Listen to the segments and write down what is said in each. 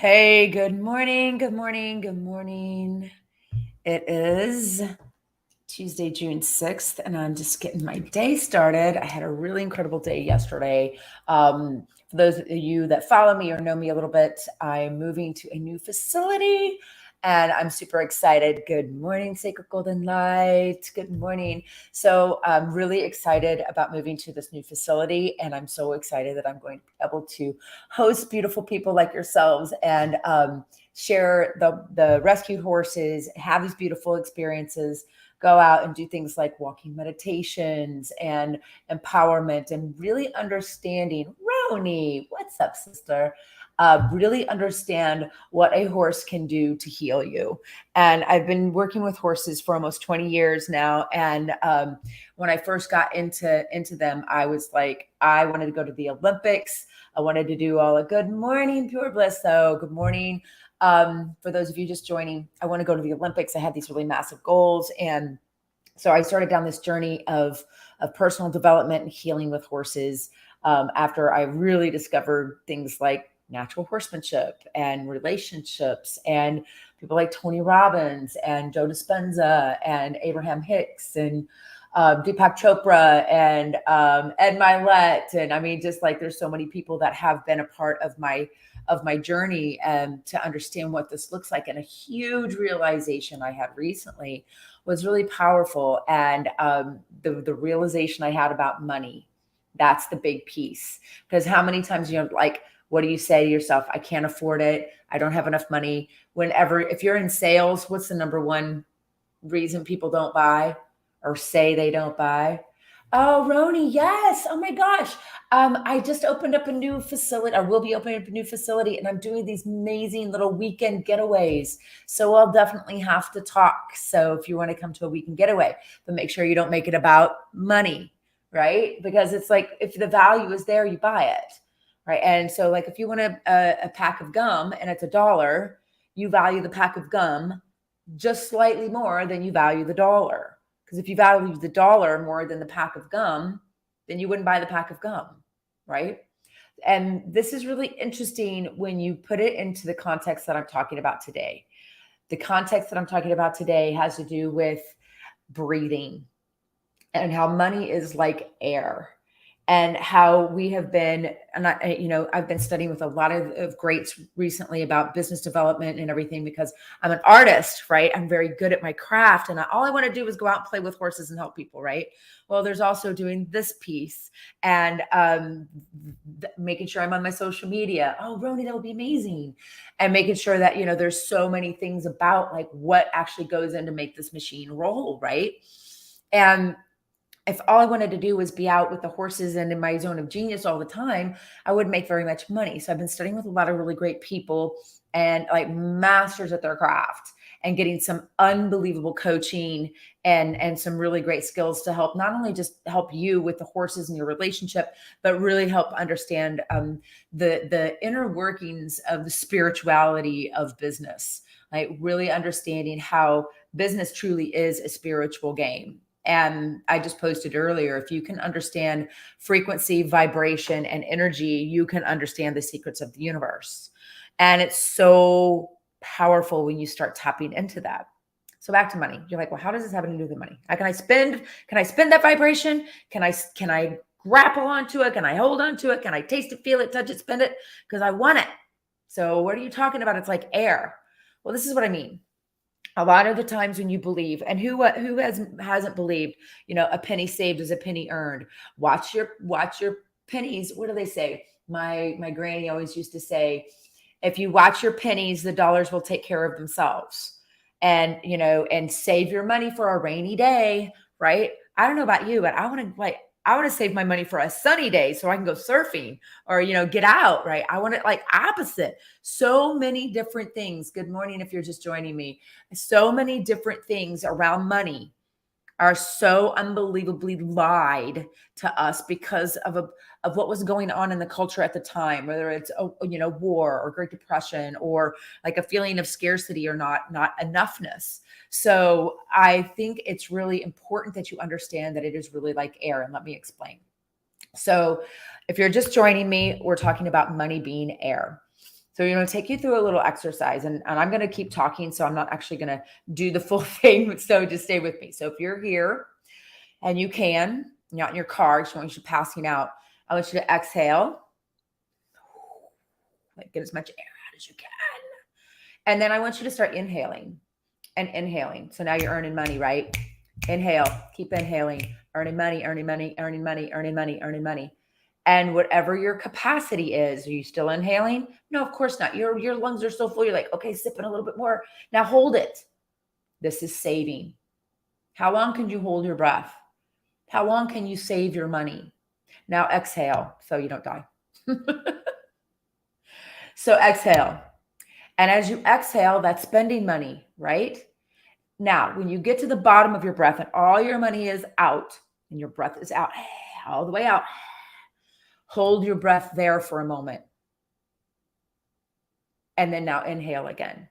Hey, good morning, good morning, good morning. It is Tuesday, June 6th, and I'm just getting my day started. I had a really incredible day yesterday. For those of you that follow me or know me a little bit, I'm moving to a new facility and I'm super excited. Good morning, Sacred Golden Light. Good morning. So I'm really excited about moving to this new facility, and I'm so excited that I'm going to be able to host beautiful people like yourselves and share the rescued horses, have these beautiful experiences, go out and do things like walking meditations and empowerment and really understanding. Roni, what's up, sister? Really understand what a horse can do to heal you. And I've been working with horses for almost 20 years now. And when I first got into them, I was like, I wanted to go to the Olympics. I wanted to do all a good morning, pure bliss. So good morning. For those of you just joining, I want to go to the Olympics. I had these really massive goals. And so I started down this journey of personal development and healing with horses after I really discovered things like natural horsemanship and relationships and people like Tony Robbins and Joe Dispenza and Abraham Hicks and Deepak Chopra and Ed Milet. And I mean, just like there's so many people that have been a part of my journey to understand what this looks like. And a huge realization I had recently was really powerful. And the realization I had about money, that's the big piece. Because how many times, like, what do you say to yourself? I can't afford it. I don't have enough money. Whenever, if you're in sales, what's the number one reason people don't buy or say they don't buy? Oh, Roni, yes. Oh my gosh. I just opened up a new facility. I will be opening up a new facility, and I'm doing these amazing little weekend getaways. So I'll definitely have to talk. So if you want to come to a weekend getaway, but make sure you don't make it about money, right? Because it's like if the value is there, you buy it, right? And so, like, if you want a pack of gum and it's $1, you value the pack of gum just slightly more than you value the dollar. Because if you value the dollar more than the pack of gum, then you wouldn't buy the pack of gum, right? And this is really interesting when you put it into the context that I'm talking about today. The context that I'm talking about today has to do with breathing and how money is like air and how we have been, and I've been studying with a lot of greats recently about business development and everything because I'm an artist, right? I'm very good at my craft, and all I want to do is go out and play with horses and help people, right? Well, there's also doing this piece and making sure I'm on my social media. Oh, Roni, that would be amazing. And making sure that, there's so many things about like what actually goes in to make this machine roll, right? And if all I wanted to do was be out with the horses and in my zone of genius all the time, I wouldn't make very much money. So I've been studying with a lot of really great people and like masters at their craft and getting some unbelievable coaching and some really great skills to help not only just help you with the horses and your relationship, but really help understand the inner workings of the spirituality of business, like really understanding how business truly is a spiritual game. And I just posted earlier, if you can understand frequency, vibration, and energy, you can understand the secrets of the universe. And it's so powerful when you start tapping into that. So back to money. You're like, well, how does this have to do with money? Can I spend that vibration? Can I grapple onto it? Can I hold onto it? Can I taste it, feel it, touch it, spend it? Because I want it. So what are you talking about? It's like air. Well, this is what I mean. A lot of the times when you believe, and who hasn't believed, a penny saved is a penny earned. Watch your pennies. What do they say? My granny always used to say, if you watch your pennies, the dollars will take care of themselves. And save your money for a rainy day, right? I don't know about you, but I want to save my money for a sunny day so I can go surfing or get out, right? I want it like opposite. So many different things. Good morning if you're just joining me. So many different things around money are so unbelievably lied to us because of what was going on in the culture at the time, whether it's war or Great Depression or like a feeling of scarcity or not enoughness. So I think it's really important that you understand that it is really like air, and let me explain. So if you're just joining me, we're talking about money being air. So we're going to take you through a little exercise, and I'm going to keep talking, so I'm not actually going to do the full thing, so just stay with me. So if you're here and you're not in your car, just want you passing out, I want you to exhale, like get as much air out as you can. And then I want you to start inhaling and inhaling. So now you're earning money, right? Inhale, keep inhaling, earning money, earning money, earning money, earning money, earning money. And whatever your capacity is, are you still inhaling? No, of course not. Your lungs are so full. You're like, okay, sipping a little bit more. Now hold it. This is saving. How long can you hold your breath? How long can you save your money? Now exhale so you don't die. So exhale. And as you exhale, that's spending money, right? Now, when you get to the bottom of your breath and all your money is out and your breath is out, all the way out, hold your breath there for a moment. And then now inhale again.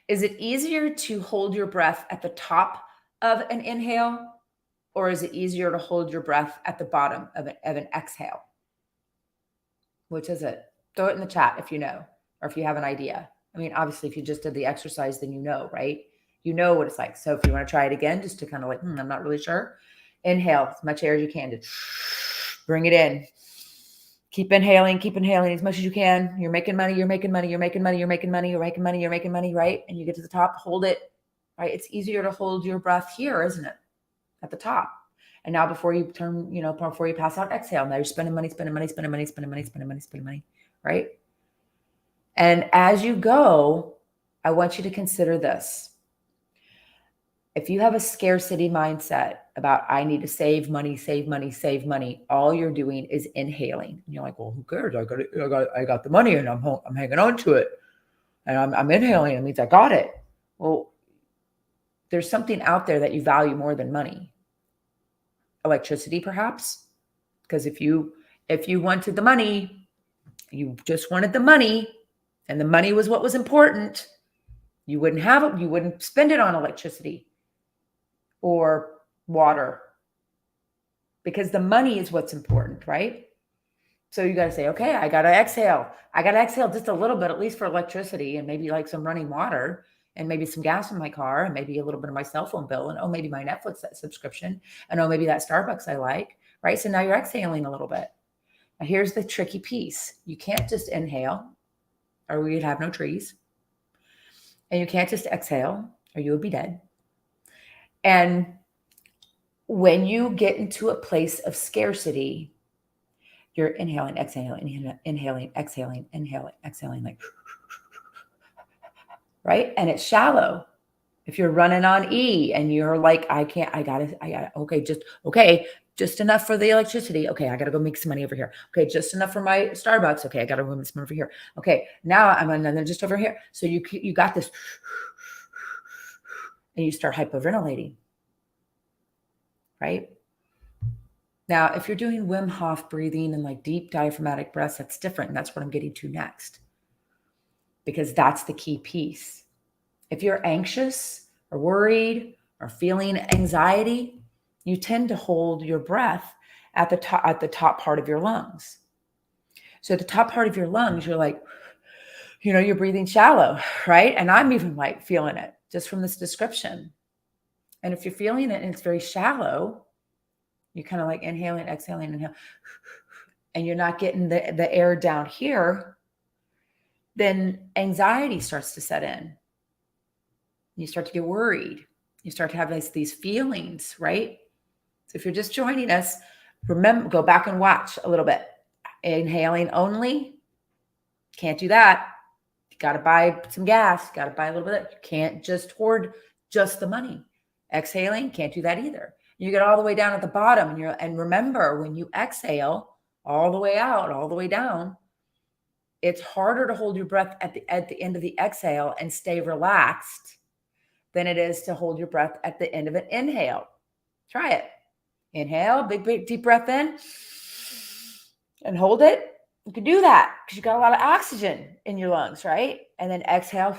Is it easier to hold your breath at the top of an inhale, or is it easier to hold your breath at the bottom of an exhale? Which is it? Throw it in the chat if you know, or if you have an idea. I mean, obviously, if you just did the exercise, then you know, right? You know what it's like. So if you want to try it again, just to kind of like, I'm not really sure. Inhale as much air as you can. Just bring it in. Keep inhaling as much as you can. You're making money, you're making money, you're making money, you're making money, you're making money, you're making money, right? And you get to the top, hold it, right? It's easier to hold your breath here, isn't it? At the top. And now before you turn, before you pass out, exhale. Now you're spending money, spending money, spending money, spending money, spending money, spending money, right? And as you go, I want you to consider this. If you have a scarcity mindset about I need to save money, save money, save money, all you're doing is inhaling. And you're like, well, who cares? I got the money and I'm hanging on to it. And I'm inhaling. It means I got it. Well, there's something out there that you value more than money. Electricity, perhaps. Because if you wanted the money, you just wanted the money, and the money was what was important, you wouldn't have it, you wouldn't spend it on electricity or water, because the money is what's important, right? So you got to say, okay, I got to exhale just a little bit, at least for electricity, and maybe like some running water, and maybe some gas in my car, and maybe a little bit of my cell phone bill, and maybe my Netflix subscription, and maybe that Starbucks I like, right? So now you're exhaling a little bit. Now here's the tricky piece. You can't just inhale, or we'd have no trees. And you can't just exhale, or you would be dead. And when you get into a place of scarcity, you're inhaling, exhaling, inhaling, exhaling, like, right? And it's shallow. If you're running on E and you're like, okay, just enough for the electricity. Okay, I got to go make some money over here. Okay, just enough for my Starbucks. Okay, I got to go make some over here. Okay, now I'm another just over here. So you got this, and you start hyperventilating, right? Now, if you're doing Wim Hof breathing and like deep diaphragmatic breaths, that's different. And that's what I'm getting to next, because that's the key piece. If you're anxious or worried or feeling anxiety, you tend to hold your breath at the top part of your lungs. So at the top part of your lungs, you're like, you're breathing shallow, right? And I'm even like feeling it just from this description. And if you're feeling it and it's very shallow, you're kind of like inhaling, exhaling, inhale, and you're not getting the air down here, then anxiety starts to set in. You start to get worried. You start to have these feelings, right? So if you're just joining us, remember, go back and watch a little bit. Inhaling only, can't do that. You got to buy some gas, got to buy a little bit. You can't just hoard just the money. Exhaling, can't do that either. You get all the way down at the bottom, and remember, when you exhale all the way out, all the way down, it's harder to hold your breath at the end of the exhale and stay relaxed than it is to hold your breath at the end of an inhale. Try it. Inhale, big deep breath in, and hold it. You can do that because you got a lot of oxygen in your lungs, right? And then exhale.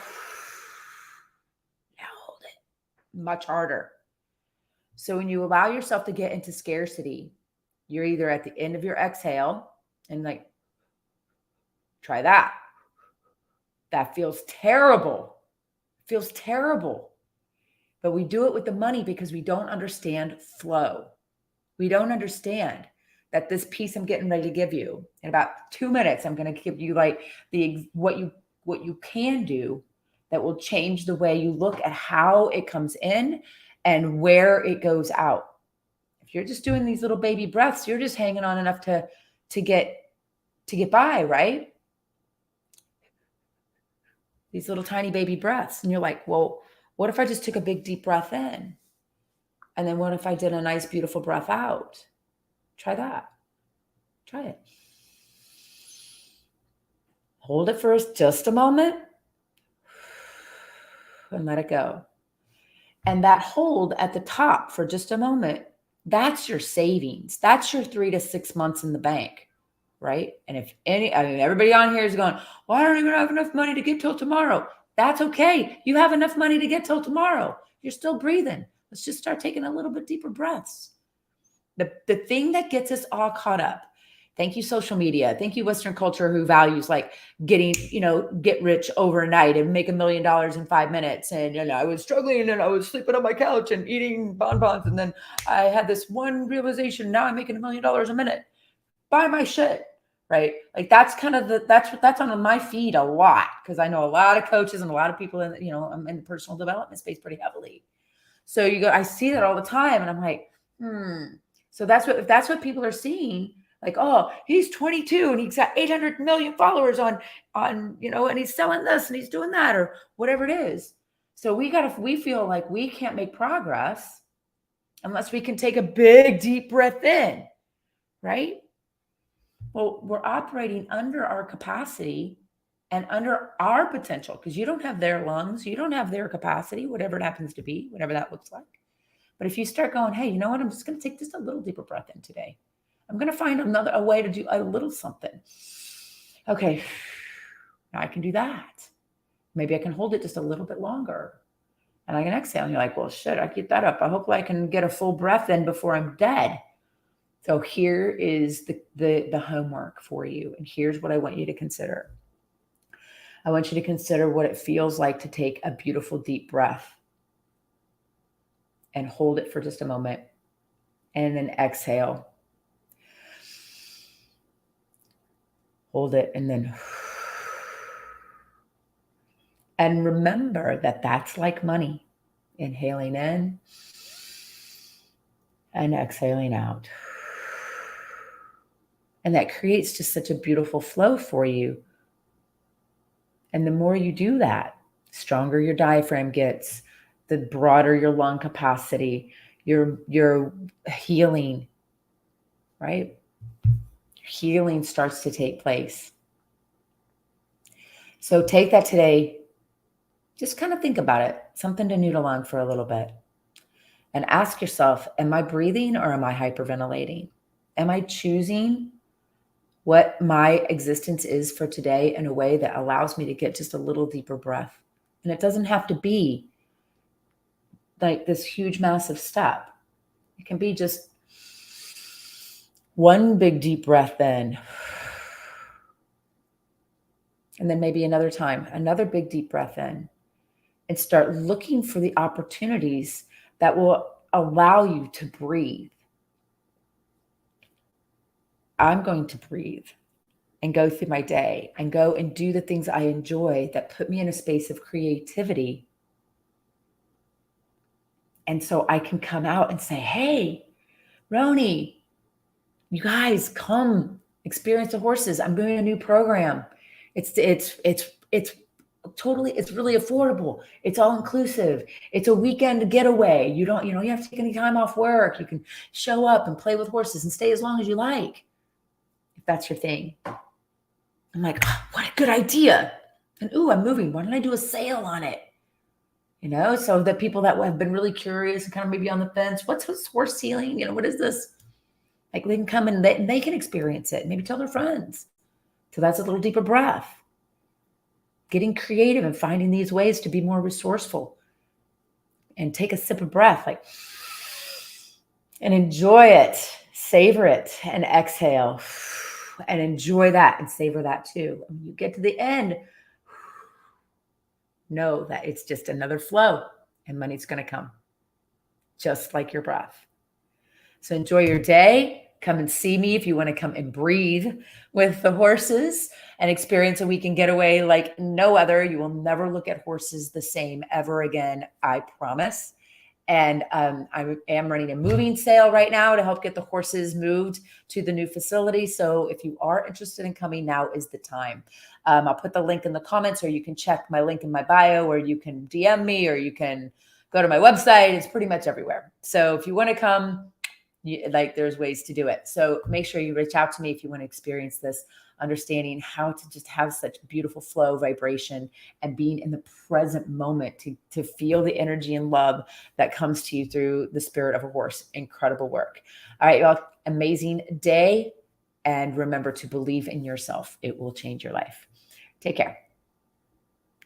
Now hold it. Much harder. So when you allow yourself to get into scarcity, you're either at the end of your exhale and like, try that. That feels terrible. Feels terrible. But we do it with the money because we don't understand flow. We don't understand that this piece I'm getting ready to give you in about 2 minutes, I'm going to give you like what you can do that will change the way you look at how it comes in and where it goes out. If you're just doing these little baby breaths, you're just hanging on enough to get by, right? These little tiny baby breaths. And you're like, well, what if I just took a big deep breath in? And then what if I did a nice, beautiful breath out? Try that. Try it. Hold it for just a moment and let it go. And that hold at the top for just a moment, that's your savings. That's your 3 to 6 months in the bank, right? And if everybody on here is going, well, I don't even have enough money to get till tomorrow. That's okay. You have enough money to get till tomorrow. You're still breathing. Let's just start taking a little bit deeper breaths. The thing that gets us all caught up. Thank you, social media. Thank you, Western culture, who values like getting, get rich overnight and make $1 million in 5 minutes. And, I was struggling and I was sleeping on my couch and eating bonbons. And then I had this one realization. Now I'm making $1 million a minute. Buy my shit. Right. Like that's kind of that's on my feed a lot, because I know a lot of coaches and a lot of people in, I'm in the personal development space pretty heavily. So I see that all the time and I'm like, So if that's what people are seeing, like, oh, he's 22 and he's got 800 million followers on, and he's selling this and he's doing that or whatever it is. So we feel like we can't make progress unless we can take a big, deep breath in, right? Well, we're operating under our capacity and under our potential, because you don't have their lungs, you don't have their capacity, whatever it happens to be, whatever that looks like. But if you start going, hey, you know what? I'm just going to take just a little deeper breath in today. I'm going to find a way to do a little something. Okay, now I can do that. Maybe I can hold it just a little bit longer. And I can exhale. And you're like, well, shit, I keep that up. I hope I can get a full breath in before I'm dead. So here is the homework for you. And here's what I want you to consider. I want you to consider what it feels like to take a beautiful deep breath and hold it for just a moment and then exhale. Hold it and then. And remember that that's like money. Inhaling in and exhaling out. And that creates just such a beautiful flow for you. And the more you do that, the stronger your diaphragm gets, the broader your lung capacity, your healing, right? Healing starts to take place. So take that today. Just kind of think about it, something to noodle on for a little bit. And ask yourself, am I breathing or am I hyperventilating? Am I choosing what my existence is for today in a way that allows me to get just a little deeper breath? And it doesn't have to be like this huge, massive step. It can be just one big deep breath in. And then maybe another time, another big deep breath in. And start looking for the opportunities that will allow you to breathe. I'm going to breathe and go through my day and go and do the things I enjoy that put me in a space of creativity. And so I can come out and say, hey, Roni, you guys come experience the horses. I'm doing a new program. It's really affordable. It's all inclusive. It's a weekend getaway. You don't, you have to take any time off work. You can show up and play with horses and stay as long as you like, if that's your thing. I'm like, oh, what a good idea. And I'm moving. Why don't I do a sale on it? So the people that have been really curious and kind of maybe on the fence, what's horse healing? What is this? Like, they can come and they can experience it. Maybe tell their friends. So that's a little deeper breath. Getting creative and finding these ways to be more resourceful. And take a sip of breath, and enjoy it, savor it, and exhale. And enjoy that and savor that too. When you get to the end, know that it's just another flow and money's going to come just like your breath. So enjoy your day. Come and see me if you want to come and breathe with the horses and experience a weekend getaway like no other. You will never look at horses the same ever again, I promise. And I am running a moving sale right now to help get the horses moved to the new facility. So if you are interested in coming, now is the time. I'll put the link in the comments, or you can check my link in my bio, or you can DM me, or you can go to my website. It's pretty much everywhere. So if you want to come, there's ways to do it. So make sure you reach out to me if you want to experience this, understanding how to just have such beautiful flow, vibration, and being in the present moment to feel the energy and love that comes to you through the spirit of a horse. Incredible work. All right, y'all, amazing day. And remember to believe in yourself. It will change your life. Take care.